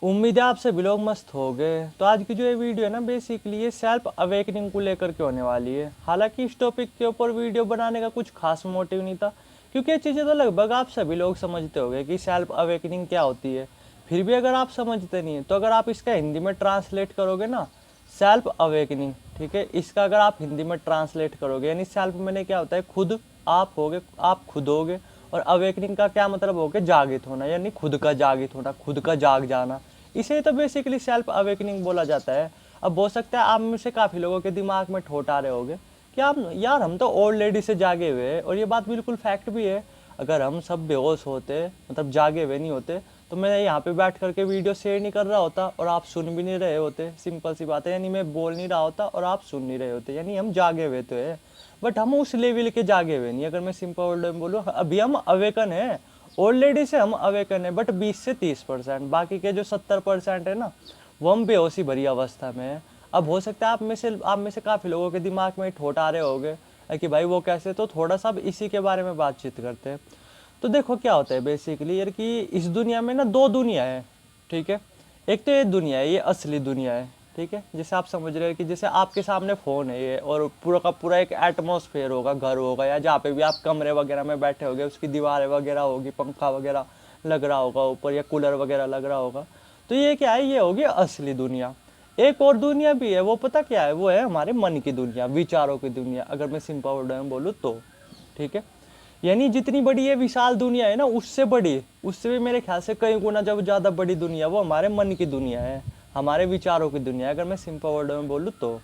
उम्मीद है आप सभी लोग मस्त हो गए। तो आज की जो ये वीडियो है ना, बेसिकली ये सेल्फ अवेकनिंग को लेकर के होने वाली है। हालांकि इस टॉपिक के ऊपर वीडियो बनाने का कुछ खास मोटिव नहीं था, क्योंकि ये चीज़ें तो लगभग आप सभी लोग समझते होंगे कि सेल्फ अवेकनिंग क्या होती है। फिर भी अगर आप समझते नहीं है तो अगर आप इसका हिंदी में ट्रांसलेट करोगे ना, सेल्फ अवेकनिंग, ठीक है, इसका अगर आप हिंदी में ट्रांसलेट करोगे यानी सेल्फ मैंने क्या होता है, खुद, आप होगे, आप खुद होगे। और अवेकनिंग का क्या मतलब हो गया, जागित होना, यानी खुद का जागित होना, खुद का जाग जाना। इसे तो बेसिकली सेल्फ अवेकनिंग बोला जाता है। अब हो सकता है आप में से काफ़ी लोगों के दिमाग में ठोट आ रहे होंगे कि आप यार हम तो ओल्ड लेडी से जागे हुए हैं, और ये बात बिल्कुल फैक्ट भी है। अगर हम सब बेहोश होते, मतलब जागे हुए नहीं होते, तो मैं यहाँ पे बैठ करके वीडियो शेयर नहीं कर रहा होता और आप सुन भी नहीं रहे होते। सिंपल सी बात है, यानी मैं बोल नहीं रहा होता और आप सुन नहीं रहे होते, यानी हम जागे हुए तो है, बट हम उस लेवल के जागे हुए नहीं। अगर मैं सिंपल वर्ड में बोलूँ, अभी हम अवेकन है, ओल्ड लेडी से हम अवेकन है, बट 20 से 30%, बाकी के जो 70% है ना, वो हम बेहोशी भरी अवस्था में है। अब हो सकता है आप में से काफ़ी लोगों के दिमाग में ठोट आ रहे होंगे कि भाई वो कैसे, तो थोड़ा सा अब इसी के बारे में बातचीत करते हैं। तो देखो क्या होता है बेसिकली यार, कि इस दुनिया में ना दो दुनिया है, ठीक है। एक तो ये दुनिया है, ये असली दुनिया है, ठीक है। जैसे आप समझ रहे हैं कि जैसे आपके सामने फ़ोन है ये, और पूरा का पूरा एक एटमॉस्फेयर होगा, घर होगा, या जहाँ पे भी आप कमरे वगैरह में बैठे होगे उसकी दीवारें वगैरह होगी, पंखा वगैरह लग रहा होगा ऊपर, या कूलर वगैरह लग रहा होगा। तो ये क्या है, ये होगी असली दुनिया। एक और दुनिया भी है, वो पता क्या है, वो है हमारे मन की दुनिया, विचारों की दुनिया, अगर मैं सिंपल वर्ड में बोलूँ तो, ठीक है। यानी जितनी बड़ी ये विशाल दुनिया है ना, उससे बड़ी, उससे भी मेरे ख्याल से कई गुना जब ज़्यादा बड़ी दुनिया, वो हमारे मन की दुनिया है, हमारे विचारों की दुनिया है, अगर मैं सिंपल वर्ड में बोलूँ तो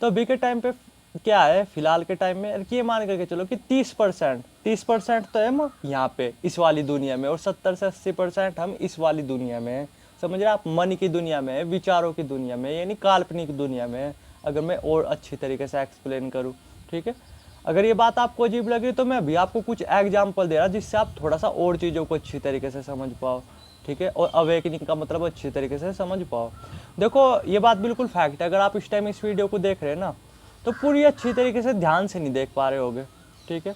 अभी के टाइम पे क्या है, फिलहाल के टाइम में ये मान करके चलो कि 30% तो है हम यहाँ पे इस वाली दुनिया में, और 70 से 80% हम इस वाली दुनिया में हैं। समझ रहे आप, मन की दुनिया में, विचारों की दुनिया में, यानी काल्पनिक दुनिया में, अगर मैं और अच्छी तरीके से एक्सप्लेन करूँ, ठीक है। अगर ये बात आपको अजीब लगी तो मैं अभी आपको कुछ एग्जाम्पल दे रहा जिससे आप थोड़ा सा और चीज़ों को अच्छी तरीके से समझ पाओ, ठीक है, और अवेकनिंग का मतलब अच्छी तरीके से समझ पाओ। देखो ये बात बिल्कुल फैक्ट है, अगर आप इस टाइम इस वीडियो को देख रहे हैं ना, तो पूरी अच्छी तरीके से ध्यान से नहीं देख पा रहे होगे, ठीक है।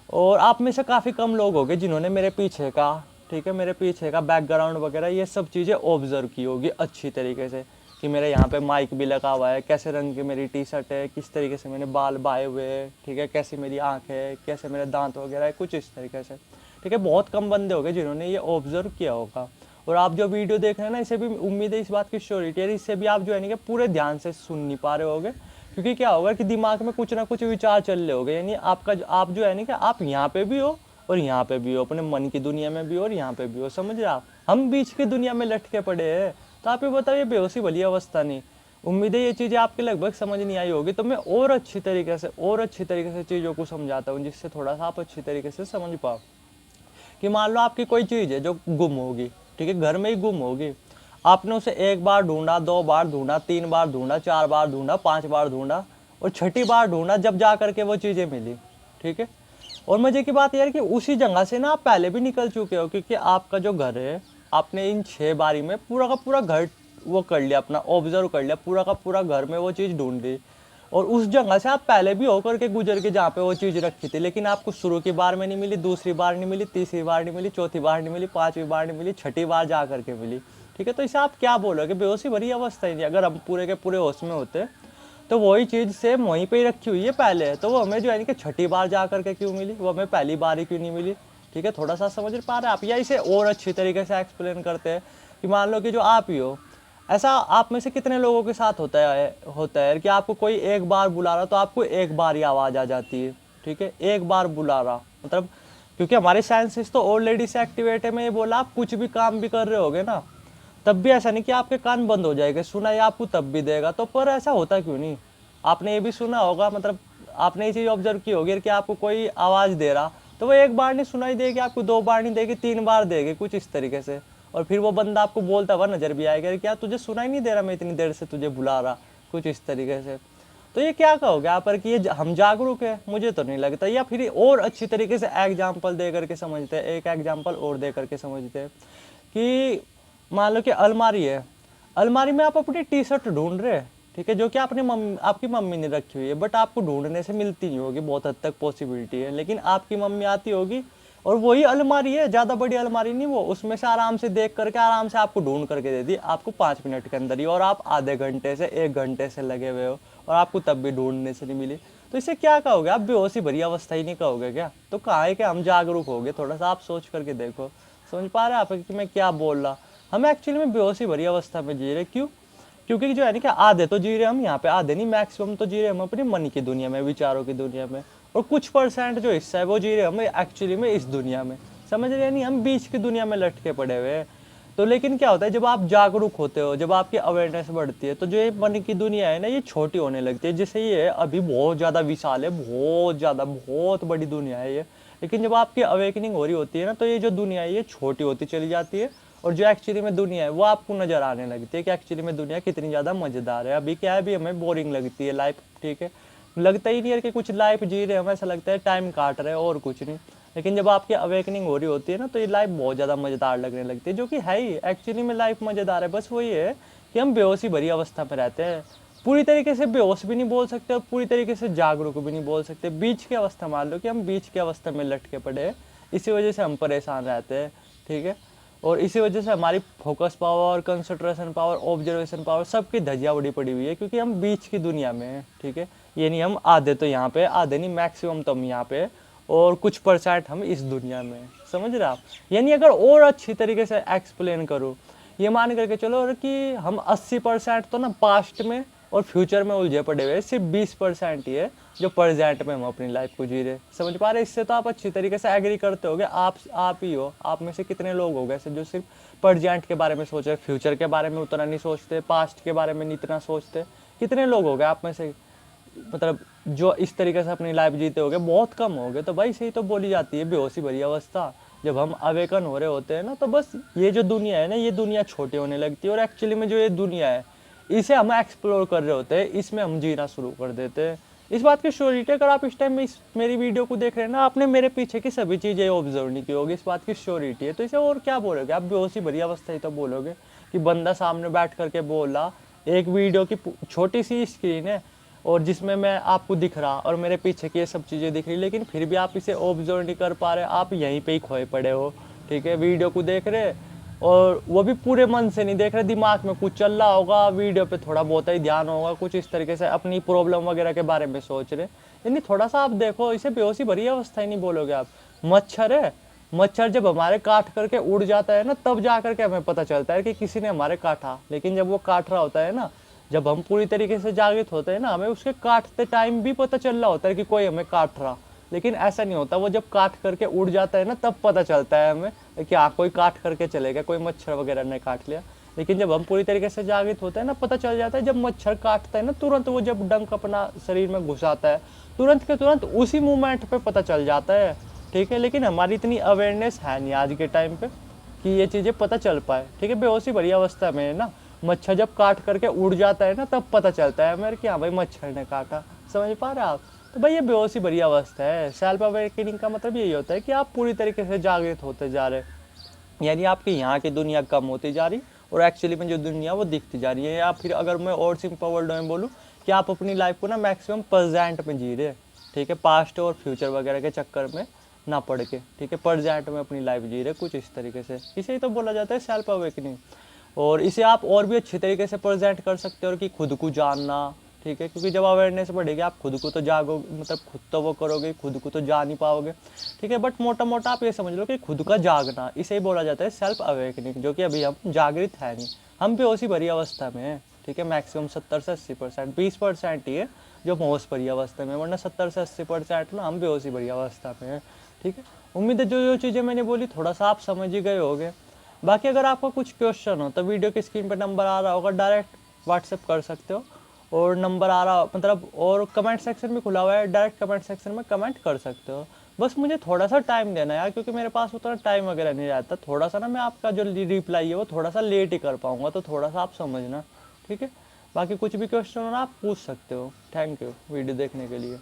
और आप में से काफ़ी कम लोग होंगे जिन्होंने मेरे पीछे का, ठीक है, मेरे पीछे का बैकग्राउंड वगैरह ये सब चीज़ें ऑब्जर्व की होगी अच्छी तरीके से, कि मेरे यहाँ पे माइक भी लगा हुआ है, कैसे रंग की मेरी टी शर्ट है, किस तरीके से मैंने बाल बाए हुए हैं, ठीक है, कैसी मेरी आँख है, कैसे मेरे दांत वगैरह है, कुछ इस तरीके से, ठीक है। बहुत कम बंदे होंगे जिन्होंने ये ऑब्जर्व किया होगा। और आप जो वीडियो देख रहे हैं ना, इसे भी उम्मीद है इस बात की श्योरिटी है, इससे भी आप जो है ना कि पूरे ध्यान से सुन नहीं पा रहे होगे, क्योंकि क्या होगा कि दिमाग में कुछ ना कुछ विचार चल रहे होंगे, यानी आप जो है ना कि आप यहाँ पे भी हो और यहाँ पे भी हो, अपने मन की दुनिया में भी हो और यहाँ पे भी हो, समझ रहे आप। हम बीच की दुनिया में लटके पड़े हैं। तो आप ये बताओ, ये बेहोशी भली अवस्था नहीं। उम्मीद है ये चीज़ें आपके लगभग समझ नहीं आई होगी, तो मैं और अच्छी तरीके से चीज़ों को समझाता हूँ, जिससे थोड़ा सा आप अच्छी तरीके से समझ पाओ। कि मान लो आपकी कोई चीज़ है जो गुम होगी, ठीक है, घर में ही गुम होगी, आपने उसे एक बार ढूंढा, 2 बार ढूंढा, 3 बार ढूंढा, 4 बार ढूंढा, 5 बार ढूंढा, और छठी बार ढूंढा जब जा करके वो चीज़ें मिली, ठीक है। और मजे की बात यह है कि उसी जगह से ना आप पहले भी निकल चुके हो, क्योंकि आपका जो घर है, आपने इन 6 बारी में पूरा का पूरा घर वो कर लिया, अपना ऑब्जर्व कर लिया, पूरा का पूरा घर में वो चीज़ ढूंढ ली। और उस जगह से आप पहले भी होकर के गुजर के जहाँ पे वो चीज़ रखी थी, लेकिन आपको शुरू की बार में नहीं मिली, दूसरी बार नहीं मिली, तीसरी बार नहीं मिली, चौथी बार नहीं मिली, 5वीं बार नहीं मिली, छठी बार जा करके मिली, ठीक है। तो इसे आप क्या बोलोगे, बेहोशी भरी अवस्था ही नहीं। अगर हम पूरे के पूरे होश में होते तो वही चीज़ सेम वहीं पे ही रखी हुई है पहले, तो वो हमें जो है कि छठी बार जा करके क्यों मिली, वो हमें पहली बार ही क्यों नहीं मिली, ठीक है। थोड़ा सा समझ पा रहे हैं आप, या इसे और अच्छी तरीके से एक्सप्लेन करते हैं कि मान लो कि जो आप ही हो, ऐसा आप में से कितने लोगों के साथ होता है कि आपको कोई एक बार बुला रहा तो आपको एक बार ही आवाज़ आ जाती है, ठीक है, एक बार बुला रहा मतलब, क्योंकि हमारे सेंसेस तो ऑलरेडी से एक्टिवेट है। मैं ये बोला, आप कुछ भी काम भी कर रहे होगे ना, तब भी ऐसा नहीं कि आपके कान बंद हो जाएंगे, सुनाई आपको तब भी देगा। तो पर ऐसा होता क्यों नहीं, आपने ये भी सुना होगा, मतलब आपने ये चीज़ ऑब्जर्व की होगी कि आपको कोई आवाज़ दे रहा, तो वो एक बार नहीं सुनाई देगी आपको, 2 बार नहीं देगी, 3 बार देगी, कुछ इस तरीके से। और फिर वो बंदा आपको बोलता हुआ नजर भी आएगा, क्या तुझे सुनाई नहीं दे रहा, मैं इतनी देर से तुझे बुला रहा, कुछ इस तरीके से। तो ये क्या कहोगे आप पर कि ये हम जागरूक है, मुझे तो नहीं लगता। या फिर और अच्छी तरीके से एग्जाम्पल दे करके समझते हैं, एक एग्जाम्पल और दे करके समझते हैं कि मान लो कि अलमारी है, अलमारी में आप अपनी टी शर्ट ढूंढ रहे हैं, ठीक है, जो कि आपकी मम्मी ने रखी हुई है, बट आपको ढूंढने से मिलती नहीं होगी, बहुत हद तक पॉसिबिलिटी है, लेकिन आपकी मम्मी आती होगी, और वही अलमारी है, ज़्यादा बड़ी अलमारी नहीं वो, उसमें से आराम से देख करके आराम से आपको ढूंढ करके दे दी आपको 5 मिनट के अंदर ही, और आप आधे घंटे से 1 घंटे से लगे हुए हो और आपको तब भी ढूंढने से नहीं मिली। तो इसे क्या कहोगे आप, बेहोशी भरी अवस्था ही नहीं कहोगे क्या? तो कहाँ है कि हम जागरूक हो गए? थोड़ा सा आप सोच करके देखो, समझ पा रहे हैं आप कि मैं क्या बोल रहा? हम एक्चुअली में बेहोशी भरी अवस्था में जी रहे, क्यों? क्योंकि जो है ना कि आधे तो जी रहे हम यहाँ पे, आधे नहीं मैक्सिमम तो जी रहे हम अपनी मन की दुनिया में, विचारों की दुनिया में, और कुछ परसेंट जो हिस्सा है वो जी रहे हम एक्चुअली में इस दुनिया में, समझ रहे हैं? नहीं, हम बीच की दुनिया में लटके पड़े हुए हैं। तो लेकिन क्या होता है, जब आप जागरूक होते हो, जब आपकी अवेयरनेस बढ़ती है, तो जो ये मन की दुनिया है ना, ये छोटी होने लगती है। जैसे ये अभी बहुत ज़्यादा विशाल है, बहुत ज़्यादा, बहुत बड़ी दुनिया है ये, लेकिन जब आपकी अवेकनिंग हो रही होती है ना, तो ये जो दुनिया है ये छोटी होती चली जाती है, और जो एक्चुअली में दुनिया है वो आपको नज़र आने लगती है कि एक्चुअली में दुनिया कितनी ज़्यादा मज़ेदार है। अभी क्या है, अभी हमें बोरिंग लगती है लाइफ, ठीक है, लगता ही नहीं है कि कुछ लाइफ जी रहे हैं, हमें ऐसा लगता है टाइम काट रहे हैं और कुछ नहीं। लेकिन जब आपकी अवेकनिंग हो रही होती है ना, तो ये लाइफ बहुत ज़्यादा मज़ेदार लगने लगती है, जो कि है ही एक्चुअली में लाइफ मज़ेदार है। बस वही है कि हम बेहोशी भरी अवस्था में रहते हैं, पूरी तरीके से बेहोश भी नहीं बोल सकते और पूरी तरीके से जागरूक भी नहीं बोल सकते, बीच की अवस्था मान लो कि हम बीच की अवस्था में लटके पड़े हैं। इसी वजह से हम परेशान रहते हैं, ठीक है, और इसी वजह से हमारी focus power, concentration power, observation power सबकी धजिया उड़ी पड़ी हुई है, क्योंकि हम बीच की दुनिया में हैं, ठीक है। ये नहीं हम आधे तो यहाँ पे, आधे नहीं मैक्सिमम तो हम यहाँ पे, और कुछ परसेंट हम इस दुनिया में, समझ रहे आप? यानी अगर और अच्छी तरीके से एक्सप्लेन करूँ, ये मान करके चलो कि हम 80% तो ना पास्ट में और फ्यूचर में उलझे पड़े हुए, सिर्फ 20% ही है जो प्रेजेंट में हम अपनी लाइफ को जी रहे, समझ पा रहे? इससे तो आप अच्छी तरीके से एग्री करते होगे, आप ही हो, आप में से कितने लोग हो गए जो सिर्फ प्रेजेंट के बारे में सोच रहे, फ्यूचर के बारे में उतना नहीं सोचते, पास्ट के बारे में नहीं इतना सोचते? कितने लोग हो गए आप में से, मतलब जो इस तरीके से अपनी लाइफ जीते होगे? बहुत कम हो गए। तो भाई सही तो बोली जाती है बेहोशी भरी अवस्था। जब हम अवेकन हो रहे होते हैं ना, तो बस ये जो दुनिया है ना, ये दुनिया छोटी होने लगती है, और एक्चुअली में जो ये दुनिया है इसे हम एक्सप्लोर कर रहे होते हैं, इसमें हम जीना शुरू कर देते हैं। इस बात की श्योरिटी, अगर आप इस टाइम में इस मेरी वीडियो को देख रहे हैं ना, आपने मेरे पीछे की सभी चीज़ें ऑब्जर्व नहीं की होगी, इस बात की श्योरिटी है। तो इसे और क्या बोलोगे आप, बेहोशी भरी अवस्था ही तो बोलोगे कि बंदा सामने बैठ करके बोला, एक वीडियो की छोटी सी स्क्रीन है और जिसमें मैं आपको दिख रहा और मेरे पीछे की ये सब चीज़ें दिख रही, लेकिन फिर भी आप इसे ऑब्जर्व नहीं कर पा रहे, आप यहीं पे ही खोए पड़े हो, ठीक है। वीडियो को देख रहे और वो भी पूरे मन से नहीं देख रहे, दिमाग में कुछ चल रहा होगा, वीडियो पे थोड़ा बहुत ही ध्यान होगा, कुछ इस तरीके से अपनी प्रॉब्लम वगैरह के बारे में सोच रहे। यानी थोड़ा सा आप देखो, इसे बेहोशी भरी अवस्था ही नहीं बोलोगे आप। मच्छर है, मच्छर जब हमारे काट करके उड़ जाता है ना, तब जा करके हमें पता चलता है कि किसी ने हमारे काटा। लेकिन जब वो काट रहा होता है ना, जब हम पूरी तरीके से जागृत होते हैं ना, हमें उसके काटते टाइम भी पता चल रहा होता है कि कोई हमें काट रहा, लेकिन ऐसा नहीं होता। वो जब काट करके उड़ जाता है ना, तब पता चलता है हमें कि हाँ कोई काट करके चले गया, कोई मच्छर वगैरह ने काट लिया। लेकिन जब हम पूरी तरीके से जागृत होते हैं ना, पता चल जाता है। जब मच्छर काटता है ना, तुरंत वो जब डंक अपना शरीर में घुसाता है, तुरंत के तुरंत उसी मूवमेंट पे पता चल जाता है, ठीक है। लेकिन हमारी इतनी अवेयरनेस है नहीं आज के टाइम पे कि ये चीज़ें पता चल पाए, ठीक है। बेहोशी भरी अवस्था में है ना, मच्छर जब काट करके उड़ जाता है ना, तब पता चलता है मेरे कि हाँ भाई मच्छर ने काटा, समझ पा रहे आप? तो भाई ये बेहोशी भरी अवस्था है। सेल्फ अवेकनिंग का मतलब यही होता है कि आप पूरी तरीके से जागृत होते जा रहे, यानी आपकी यहाँ की दुनिया कम होती जा रही और एक्चुअली में जो दुनिया वो दिखती जा रही है। या फिर अगर मैं और सिंपल वर्ड में बोलूँ कि आप अपनी लाइफ को ना मैक्सिमम प्रेजेंट में जी रहे, ठीक है, पास्ट और फ्यूचर वगैरह के चक्कर में ना पड़ के, ठीक है, प्रेजेंट में अपनी लाइफ जी रहे कुछ इस तरीके से। इसे ही तो बोला जाता है सेल्फ अवेकनिंग। और इसे आप और भी अच्छी तरीके से प्रेजेंट कर सकते हो कि खुद को जानना, ठीक है, क्योंकि जब अवेयरनेस बढ़ेगी आप खुद को तो जागो, मतलब खुद तो वो करोगे, खुद को तो जान ही पाओगे, ठीक है। बट मोटा मोटा आप ये समझ लो कि खुद का जागना, इसे ही बोला जाता है सेल्फ अवेकनिंग, जो कि अभी हम जागृत है नहीं, हम बेहोशी भरी अवस्था में है, ठीक है। मैक्सिमम 70 से 80%, 20% ही है जो होश भरी अवस्था में, वरना 70 से 80% ना हम बेहोशी भरी अवस्था में है, ठीक है। उम्मीद है जो जो चीज़ें मैंने बोली थोड़ा सा आप समझ ही गए होगे। बाकी अगर आपका कुछ क्वेश्चन हो तो वीडियो की स्क्रीन पर नंबर आ रहा होगा, डायरेक्ट व्हाट्सएप कर सकते हो, और नंबर आ रहा मतलब, और कमेंट सेक्शन भी खुला हुआ है, डायरेक्ट कमेंट सेक्शन में कमेंट कर सकते हो। बस मुझे थोड़ा सा टाइम देना यार, क्योंकि मेरे पास उतना टाइम वगैरह नहीं रहता। थोड़ा सा ना मैं आपका जो रिप्लाई है वो थोड़ा सा लेट ही कर पाऊँगा, तो थोड़ा सा आप समझना, ठीक है। बाकी कुछ भी क्वेश्चन हो ना आप पूछ सकते हो। थैंक यू वीडियो देखने के लिए।